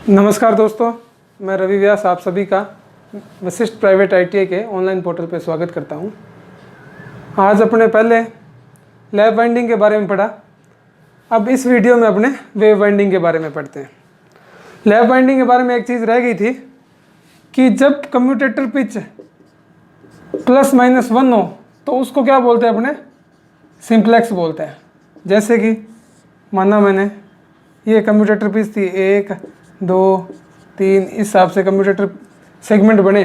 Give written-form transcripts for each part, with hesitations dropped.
नमस्कार दोस्तों, मैं रवि व्यास आप सभी का वशिष्ठ प्राइवेट ITI के ऑनलाइन पोर्टल पर स्वागत करता हूं। आज अपने पहले लैप वाइंडिंग के बारे में पढ़ा, अब इस वीडियो में अपने वेव वाइंडिंग के बारे में पढ़ते हैं। लैप वाइंडिंग के बारे में एक चीज़ रह गई थी कि जब कम्यूटेटर पिच ±1 हो तो उसको क्या बोलते हैं अपने, सिंप्लेक्स बोलते हैं। जैसे कि माना मैंने ये कम्यूटेटर पिच थी 1, 2, 3, इस हिसाब से कम्यूटेटर सेगमेंट बने।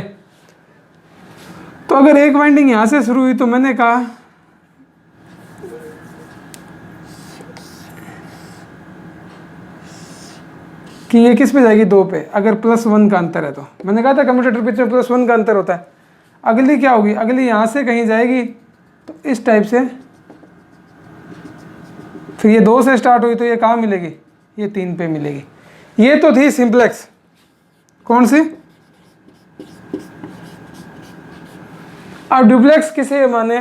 तो अगर एक वाइंडिंग यहाँ से शुरू हुई तो मैंने कहा कि ये किस पे जाएगी, 2 पे, अगर +1 का अंतर है तो। मैंने कहा था कम्यूटेटर पिच में +1 का अंतर होता है। अगली क्या होगी, अगली यहाँ से कहीं जाएगी तो इस टाइप से, फिर ये 2 से स्टार्ट हुई तो ये कहाँ मिलेगी, ये 3 पे मिलेगी। ये तो थी सिंप्लेक्स। कौन सी? अब डुप्लेक्स किसे माने?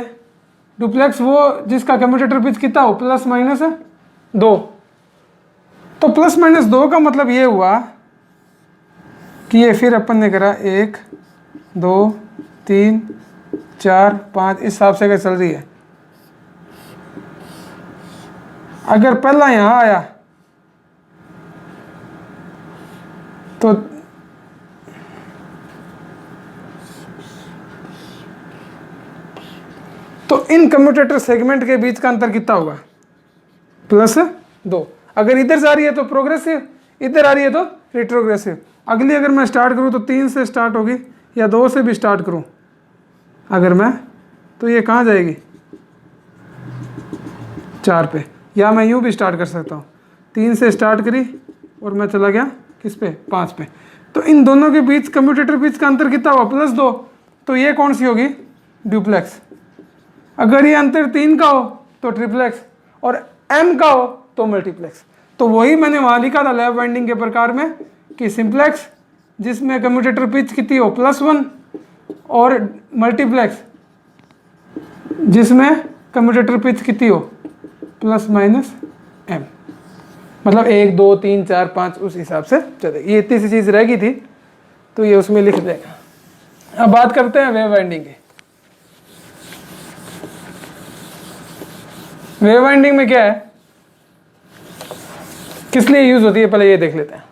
डुप्लेक्स वो जिसका कम्यूटेटर पिच कितना हो, ±2। तो +-2 का मतलब ये हुआ कि ये फिर अपन ने करा 1, 2, 3, 4, 5 इस हिसाब से अगर चल रही है। अगर पहला यहाँ आया तो इन कम्यूटेटर सेगमेंट के बीच का अंतर कितना होगा, +2। अगर इधर जा रही है तो प्रोग्रेसिव, इधर आ रही है तो रिट्रोग्रेसिव। अगली अगर मैं स्टार्ट करूं तो 3 से स्टार्ट होगी या 2 से भी स्टार्ट करूं अगर मैं, तो ये कहाँ जाएगी, 4 पे। या मैं यूं भी स्टार्ट कर सकता हूं, 3 से स्टार्ट करी और मैं चला गया किस पे, 5 पे। तो इन दोनों के बीच कम्यूटेटर बीच का अंतर कितना हुआ, +2। तो ये कौन सी होगी, डुप्लेक्स। अगर ये अंतर 3 का हो तो ट्रिप्लेक्स और m का हो तो मल्टीप्लेक्स। तो वही मैंने वहाँ लिखा था लैप वाइंडिंग के प्रकार में कि सिंप्लेक्स जिसमें कम्यूटेटर पिच कितनी हो, +1, और मल्टीप्लेक्स जिसमें कम्यूटेटर पिच कितनी हो, ±m। मतलब 1, 2, 3, 4, 5 उस हिसाब से चले। ये इतनी सी चीज़ रह गई थी तो ये उसमें लिख देगा। अब बात करते हैं वेव वाइंडिंग की। वेव वाइंडिंग में क्या है, किस लिए यूज होती है, पहले ये देख लेते हैं।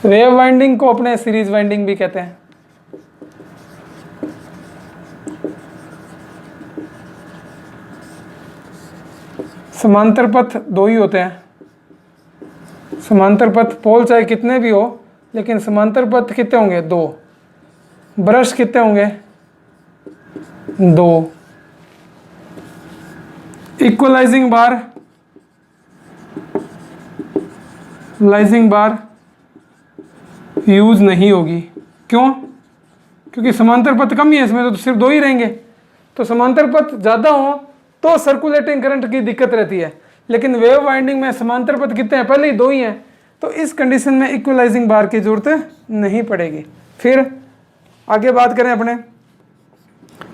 वेव वाइंडिंग को अपने सीरीज वाइंडिंग भी कहते हैं। समांतर पथ 2 ही होते हैं। समांतर पथ पोल चाहे कितने भी हो, लेकिन समांतर पथ कितने होंगे, 2। ब्रश कितने होंगे, 2। इक्वलाइजिंग बार, लाइजिंग बार यूज नहीं होगी। क्यों? क्योंकि समांतर पथ कम ही है, इसमें तो सिर्फ 2 ही रहेंगे। तो समांतर पथ ज़्यादा हो तो सर्कुलेटिंग करंट की दिक्कत रहती है, लेकिन वेव वाइंडिंग में समांतर पथ कितने हैं, पहले ही 2 ही हैं। तो इस कंडीशन में इक्वलाइजिंग बार की जरूरत नहीं पड़ेगी। फिर आगे बात करें अपने,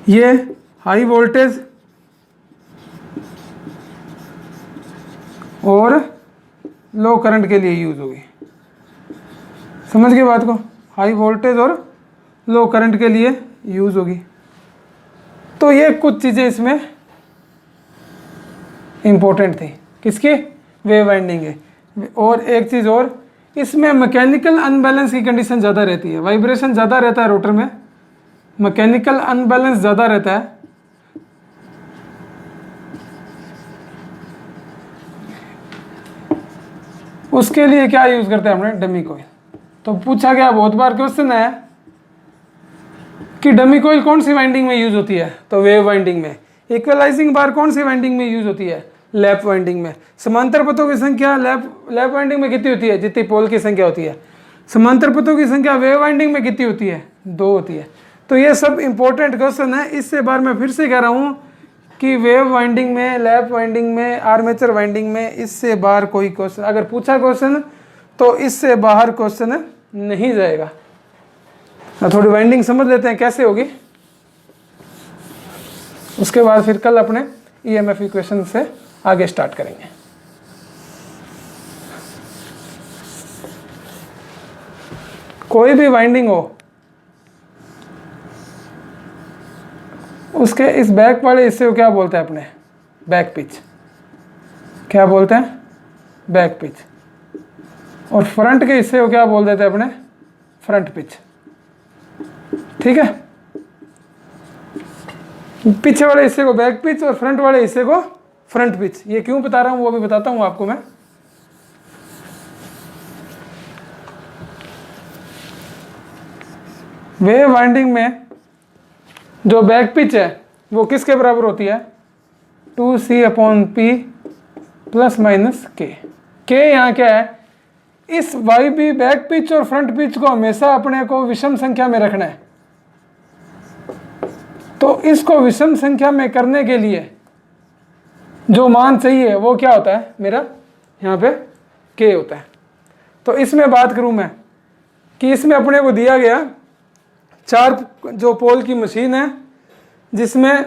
ये हाई वोल्टेज और लो करंट के लिए यूज होगी। समझ गए बात को, हाई वोल्टेज और लो करंट के लिए यूज होगी। तो ये कुछ चीज़ें इसमें इंपॉर्टेंट थी, किसकी, वेव वाइंडिंग है। और एक चीज़ और, इसमें मैकेनिकल अनबैलेंस की कंडीशन ज़्यादा रहती है, वाइब्रेशन ज़्यादा रहता है रोटर में, मैकेनिकल अनबैलेंस ज़्यादा रहता है। उसके लिए क्या यूज़ करते हैं हमने, डमी कोयल। तो पूछा गया बहुत बार क्वेश्चन है कि डमी कोयल कौन सी वाइंडिंग में यूज होती है, तो वेव वाइंडिंग में। इक्वलाइजिंग बार कौन सी वाइंडिंग में यूज होती है, लैप वाइंडिंग में। समांतर पथों की संख्या लैप वाइंडिंग में कितनी होती है, जितनी पोल की संख्या होती है। समांतर पथों की संख्या वेव वाइंडिंग में कितनी होती है, 2 होती है। तो ये सब इंपॉर्टेंट क्वेश्चन है। इससे बार मैं फिर से कह रहा हूँ कि वेव वाइंडिंग में, लैप वाइंडिंग में, आर्मेचर वाइंडिंग में इससे बाहर कोई क्वेश्चन अगर पूछा क्वेश्चन तो इससे बाहर क्वेश्चन नहीं जाएगा। थोड़ी वाइंडिंग समझ लेते हैं कैसे होगी, उसके बाद फिर कल अपने EMF इक्वेशन से आगे स्टार्ट करेंगे। कोई भी वाइंडिंग हो उसके इस बैक वाले हिस्से को क्या बोलते हैं अपने, बैक पिच। क्या बोलते हैं, बैक पिच। और फ्रंट के हिस्से को क्या बोल देते हैं अपने, फ्रंट पिच। ठीक है, पीछे वाले हिस्से को बैक पिच और फ्रंट वाले हिस्से को फ्रंट पिच। ये क्यों बता रहा हूं वो भी बताता हूं आपको मैं। वेव वाइंडिंग में जो बैक पिच है वो किसके बराबर होती है, 2C/P प्लस माइनस के। यहाँ क्या है, इस वाई बी बैक पिच और फ्रंट पिच को हमेशा अपने को विषम संख्या में रखना है। तो इसको विषम संख्या में करने के लिए जो मान चाहिए वो क्या होता है मेरा, यहाँ पे के होता है। तो इसमें बात करूँ मैं कि इसमें अपने को दिया गया 4 जो पोल की मशीन है जिसमें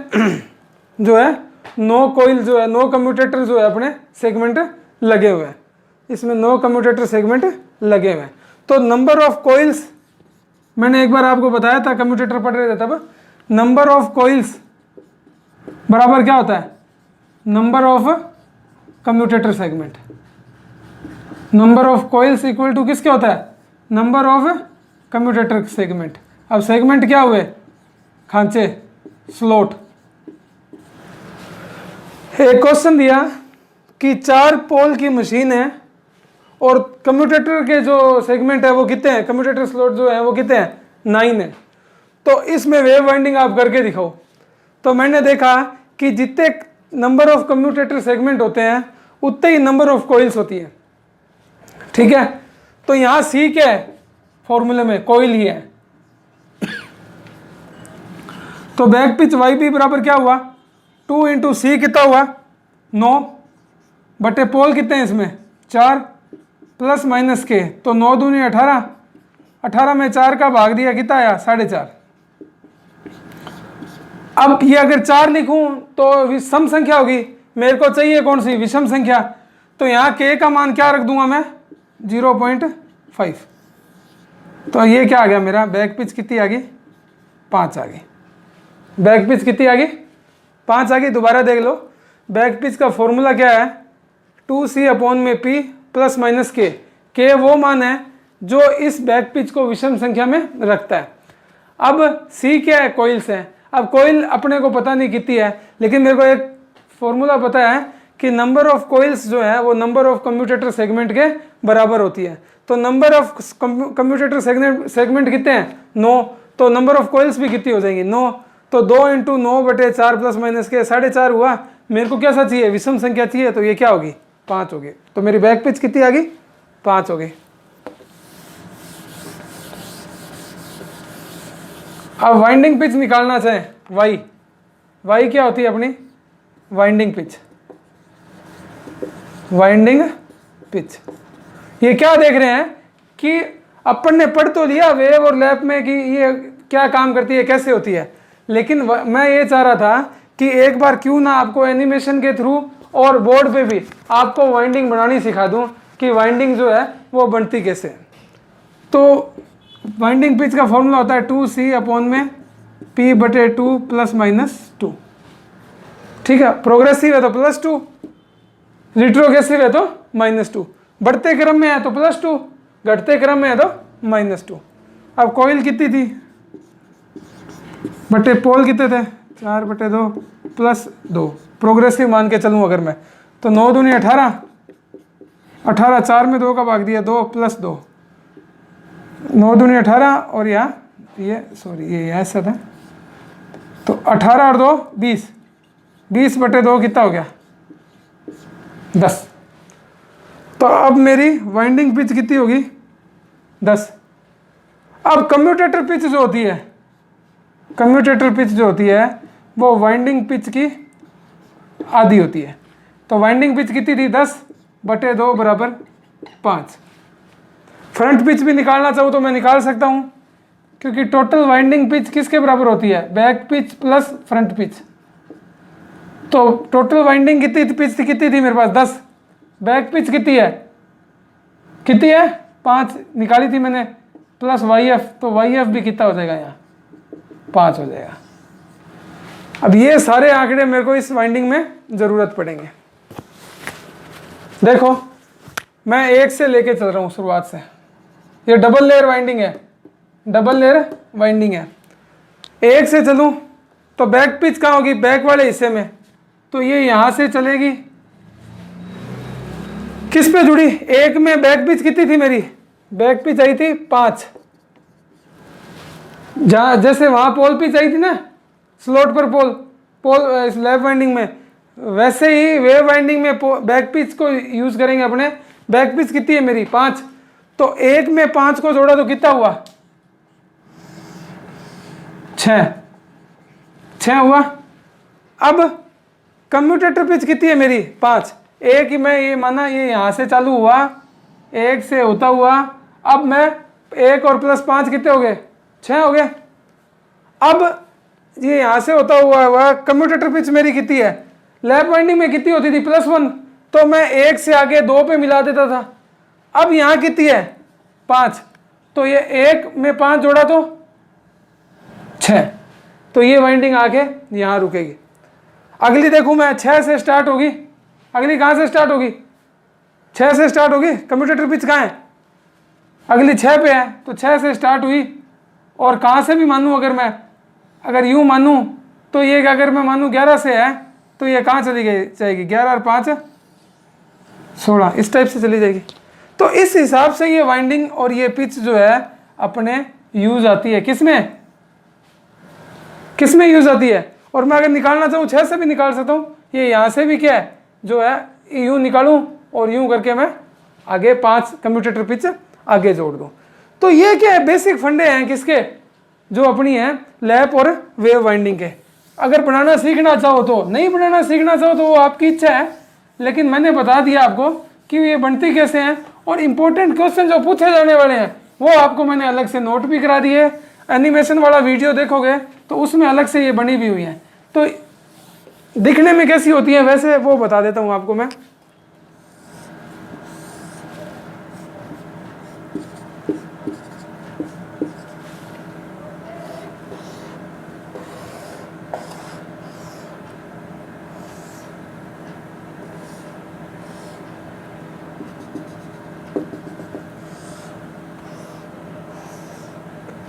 जो है 9 कोयल जो है 9 कम्यूटेटर जो है अपने सेगमेंट लगे हुए हैं। इसमें 9 कम्यूटेटर सेगमेंट लगे हुए हैं। तो नंबर ऑफ कोइल्स, मैंने एक बार आपको बताया था कम्यूटेटर पढ़ रहे थे तब, नंबर ऑफ कोइल्स बराबर क्या होता है, number of commutator segment. Number of coils equal to किसके होता है, नंबर ऑफ कम्यूटेटर सेगमेंट। अब सेगमेंट क्या हुए, खांचे, स्लॉट। एक क्वेश्चन दिया कि 4 पोल की मशीन है और कम्यूटेटर के जो सेगमेंट है वो कितने हैं, कम्यूटेटर स्लॉट जो है वो कितने हैं, 9 है। तो इसमें वेव वाइंडिंग आप करके दिखाओ। तो मैंने देखा कि जितने नंबर ऑफ कम्यूटेटर सेगमेंट होते हैं उतने ही नंबर ऑफ कोइल्स होती है। ठीक है, तो यहाँ सी क्या है फॉर्मूले में, कोइल ही है। तो बैक पिच वाई बी बराबर क्या हुआ, 2 इंटू सी कितना हुआ 9 बटे पोल कितने हैं इसमें 4 प्लस माइनस के। तो 9 दूनी 18, 18 में 4 का भाग दिया कितना आया 4.5। अब ये अगर 4 लिखूं तो विषम संख्या होगी, मेरे को चाहिए कौन सी, विषम संख्या। तो यहाँ के का मान क्या रख दूंगा मैं 0.5। तो ये क्या आ गया मेरा, बैक पिच कितनी आ गई 5 आ गई। बैक पिच कितनी आ गई 5 आ गई। दोबारा देख लो, बैक पिच का फॉर्मूला क्या है, 2C/P प्लस माइनस के वो मान है जो इस बैक पिच को विषम संख्या में रखता है। अब सी क्या है, कोइल्स है। अब कोइल अपने को पता नहीं कितनी है, लेकिन मेरे को एक फॉर्मूला पता है कि नंबर ऑफ कोइल्स जो है वो नंबर ऑफ कम्यूटेटर सेगमेंट के बराबर होती है। तो नंबर ऑफ कम्यूटेटर सेगमेंट कितने हैं 9, तो नंबर ऑफ कोइल्स भी कितनी हो जाएंगी 9। तो 2 इंटू 9 बटे 4 प्लस माइनस के 4.5 हुआ। मेरे को कैसा चाहिए, विषम संख्या चाहिए, तो ये क्या होगी 5 होगी। तो मेरी बैक पिच कितनी आ गई 5 हो गई। अब वाइंडिंग पिच निकालना चाहे वाई क्या होती है अपनी, वाइंडिंग पिच। वाइंडिंग पिच ये क्या देख रहे हैं कि अपन ने पढ़ तो लिया वेव और लैप में कि ये क्या काम करती है, कैसे होती है, लेकिन मैं ये चाह रहा था कि एक बार क्यों ना आपको एनिमेशन के थ्रू और बोर्ड पे भी आपको वाइंडिंग बनानी सिखा दूं कि वाइंडिंग जो है वो बनती कैसे। तो वाइंडिंग पिच का फॉर्मूला होता है 2C/P बटे 2 प्लस माइनस 2। ठीक है, प्रोग्रेसिव है तो +2, रिट्रोग्रेसिव है तो -2, बढ़ते क्रम में है तो +2, घटते क्रम में है तो -2। अब कोइल कितनी थी बटे पोल कितने थे 4 बटे 2 प्लस 2, प्रोग्रेसिव मान के चलूँ अगर मैं, तो 9 दूनी 18, 18 4 में 2 का भाग दिया 2 प्लस 2, 9 दूनी 18 और यहाँ ये ऐसा था। तो 18 और 2 20, 20 बटे 2 कितना हो गया 10। तो अब मेरी वाइंडिंग पिच कितनी होगी 10। अब कम्यूटेटर पिच जो होती है, कम्यूटेटर पिच जो होती है वो वाइंडिंग पिच की आधी होती है। तो वाइंडिंग पिच कितनी थी 10 बटे 2 बराबर 5। फ्रंट पिच भी निकालना चाहूँ तो मैं निकाल सकता हूँ, क्योंकि टोटल वाइंडिंग पिच किसके बराबर होती है, back pitch plus front pitch. तो टोटल वाइंडिंग कितनी थी मेरे पास 10, बैक पिच कितनी है 5 निकाली थी मैंने, प्लस वाई एफ, तो वाई एफ भी कितना हो जाएगा यहाँ 5 हो जाएगा। अब ये सारे आंकड़े मेरे को इस वाइंडिंग में ज़रूरत पड़ेंगे। देखो मैं 1 से लेके चल रहा हूँ शुरुआत से, ये डबल लेयर वाइंडिंग है, डबल लेयर वाइंडिंग है। 1 से चलूँ तो बैक पिच कहाँ होगी, बैक वाले हिस्से में, तो ये यहाँ से चलेगी, किस पे जुड़ी, 1 में बैक पिच कितनी थी मेरी, बैक पिच आई थी 5, जहाँ जैसे वहाँ पोल पिच आई थी ना स्लॉट पर पोल स्लैब वाइंडिंग में, वैसे ही वेव वाइंडिंग में बैक पिच को यूज़ करेंगे अपने। बैक पिच कितनी है मेरी 5, तो 1 में 5 को जोड़ा तो कितना हुआ 6 हुआ। अब कम्यूटेटर पिच कितनी है मेरी 5, एक ही मैं ये माना ये यहाँ से चालू हुआ 1 से होता हुआ, अब मैं 1 और प्लस 5 कितने हो गए 6 हो गए। अब ये यहाँ से होता हुआ कम्यूटेटर पिच मेरी कितनी है, लैप वाइंडिंग में कितनी होती थी +1, तो मैं 1 से आगे 2 पे मिला देता था। अब यहाँ कितनी है 5, तो ये 1 में 5 जोड़ा तो 6, तो ये वाइंडिंग आके यहाँ रुकेगी। अगली देखूँ मैं 6 से स्टार्ट होगी, अगली कहाँ से स्टार्ट होगी 6 से स्टार्ट होगी, कम्यूटेटर पिच कहाँ है अगली 6 पे है, तो 6 से स्टार्ट हुई। और कहाँ से भी मानूँ, अगर यूँ मानूँ तो ये अगर मैं मानूँ 11 से है तो ये कहाँ चली गई जाएगी 11 और 5 16, इस टाइप से चली जाएगी। तो इस हिसाब से ये वाइंडिंग और ये पिच जो है अपने यूज आती है, किसमें यूज आती है। और मैं अगर निकालना चाहूँ 6 से भी निकाल सकता हूँ, ये यहाँ से भी क्या है जो है यूँ निकालूँ और यूँ करके मैं आगे 5 कम्यूटेटर पिच आगे जोड़ दूँ। तो ये क्या है बेसिक फंडे हैं किसके, जो अपनी है लैप और वेव वाइंडिंग के। अगर बनाना सीखना चाहो तो, नहीं बनाना सीखना चाहो तो वो आपकी इच्छा है, लेकिन मैंने बता दिया आपको कि ये बनती कैसे हैं। और इम्पोर्टेंट क्वेश्चन जो पूछे जाने वाले हैं वो आपको मैंने अलग से नोट भी करा दिए। एनिमेशन वाला वीडियो देखोगे तो उसमें अलग से ये बनी भी हुई है, तो दिखने में कैसी होती है वैसे वो बता देता हूँ आपको मैं।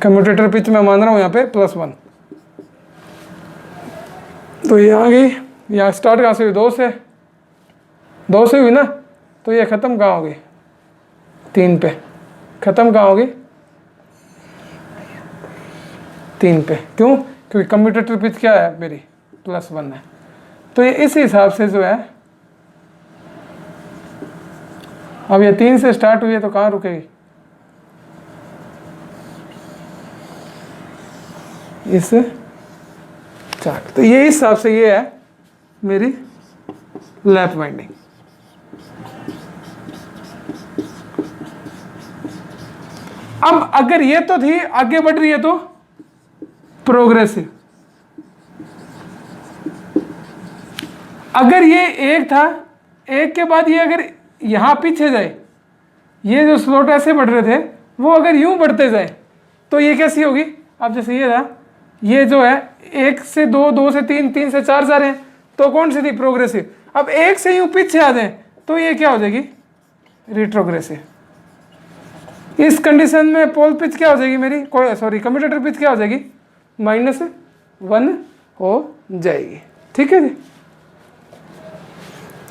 कम्यूटेटर पिच में मान रहा हूँ यहाँ पे +1, तो ये आ गई, यहाँ स्टार्ट कहाँ से हुई 2 से हुई ना, तो ये ख़त्म कहाँ होगी 3 पे, ख़त्म कहाँ होगी 3 पे। क्यों, क्योंकि कम्यूटेटर पिच क्या है मेरी +1 है। तो ये इस हिसाब से जो है, अब ये 3 से स्टार्ट हुई है तो कहाँ रुकेगी इस 4, तो ये इस हिसाब से ये है मेरी लैप वाइंडिंग। अब अगर ये तो थी आगे बढ़ रही है तो प्रोग्रेसिव, अगर ये एक था, एक के बाद ये अगर यहां पीछे जाए, ये जो स्लॉट ऐसे बढ़ रहे थे वो अगर यूं बढ़ते जाए तो ये कैसी होगी। अब जैसे ये था, ये जो है 1 से 2, 2 से 3, 3 से 4 जा रहे हैं, तो कौन सी थी प्रोग्रेसिव। अब 1 से यूं पीछे आ जाए तो ये क्या हो जाएगी रिट्रोग्रेसिव। इस कंडीशन में पोल पिच क्या हो जाएगी मेरी, कम्यूटेटर पिच क्या हो जाएगी -1 हो जाएगी। ठीक है जी।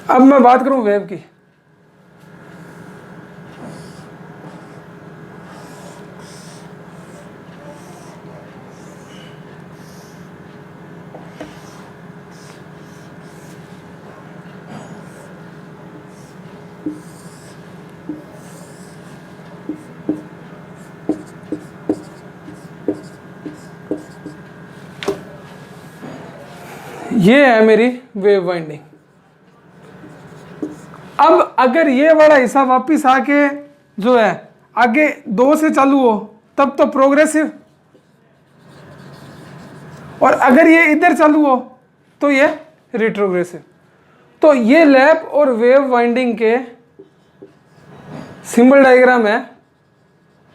अब मैं बात करूं वेव की। ये है मेरी वेव वाइंडिंग। अब अगर ये वाला हिस्सा वापिस आके जो है आगे 2 से चालू हो तब तो प्रोग्रेसिव, और अगर ये इधर चालू हो तो ये रिट्रोग्रेसिव। तो ये लैप और वेव वाइंडिंग के सिंबल डायग्राम है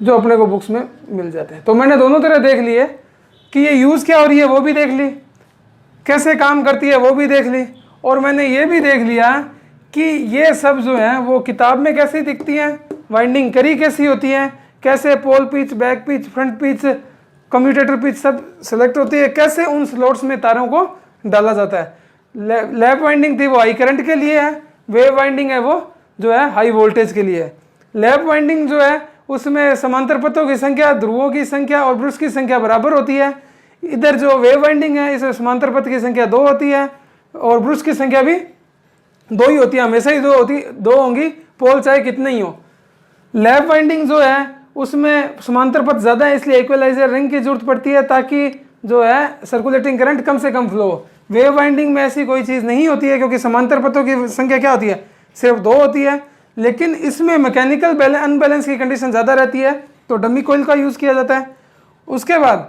जो अपने को बुक्स में मिल जाते हैं। तो मैंने दोनों तरह देख लिए कि ये यूज़ क्या हो रही है वो भी देख ली, कैसे काम करती है वो भी देख ली, और मैंने ये भी देख लिया कि ये सब जो है वो किताब में कैसी दिखती हैं, वाइंडिंग करी कैसी होती है, कैसे pole pitch, back pitch, front pitch, commutator pitch सब सेलेक्ट होती है, कैसे उन स्लॉट्स में तारों को डाला जाता है। लैप वाइंडिंग थी वो हाई करंट के लिए है, वेव वाइंडिंग है वो जो है हाई वोल्टेज के लिए है। लैप वाइंडिंग जो है उसमें समांतर पथों की संख्या, ध्रुवों की संख्या और ब्रश की संख्या बराबर होती है। इधर जो वेव वाइंडिंग है इसमें समांतर पथ की संख्या 2 होती है और ब्रश की संख्या भी 2 ही होती है, हमेशा ही 2 होंगी, पोल चाहे कितने ही हो। लैप वाइंडिंग जो है उसमें समांतर पथ ज़्यादा है, इसलिए इक्वलाइजर रिंग की जरूरत पड़ती है ताकि जो है सर्कुलेटिंग करंट कम से कम फ्लो हो। वेव वाइंडिंग में ऐसी कोई चीज़ नहीं होती है क्योंकि समांतर पथों की संख्या क्या होती है, सिर्फ 2 होती है, लेकिन इसमें मैकेनिकल अनबैलेंस की कंडीशन ज़्यादा रहती है तो डमी कोयल का यूज़ किया जाता है। उसके बाद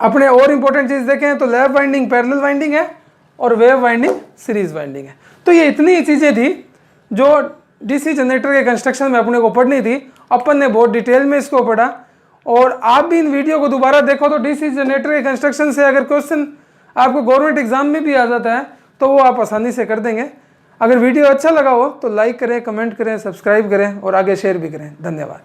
अपने और इंपॉर्टेंट चीज़ देखें तो लैप वाइंडिंग पैरेलल वाइंडिंग है और वेव वाइंडिंग सीरीज वाइंडिंग है। तो ये इतनी ही चीज़ें थी जो डीसी जनरेटर के कंस्ट्रक्शन में अपने को पढ़नी थी। अपन ने बहुत डिटेल में इसको पढ़ा, और आप भी इन वीडियो को दोबारा देखो तो डीसी जनरेटर के कंस्ट्रक्शन से अगर क्वेश्चन आपको गवर्नमेंट एग्जाम में भी आ जाता है तो वो आप आसानी से कर देंगे। अगर वीडियो अच्छा लगा हो तो लाइक करें, कमेंट करें, सब्सक्राइब करें और आगे शेयर भी करें। धन्यवाद।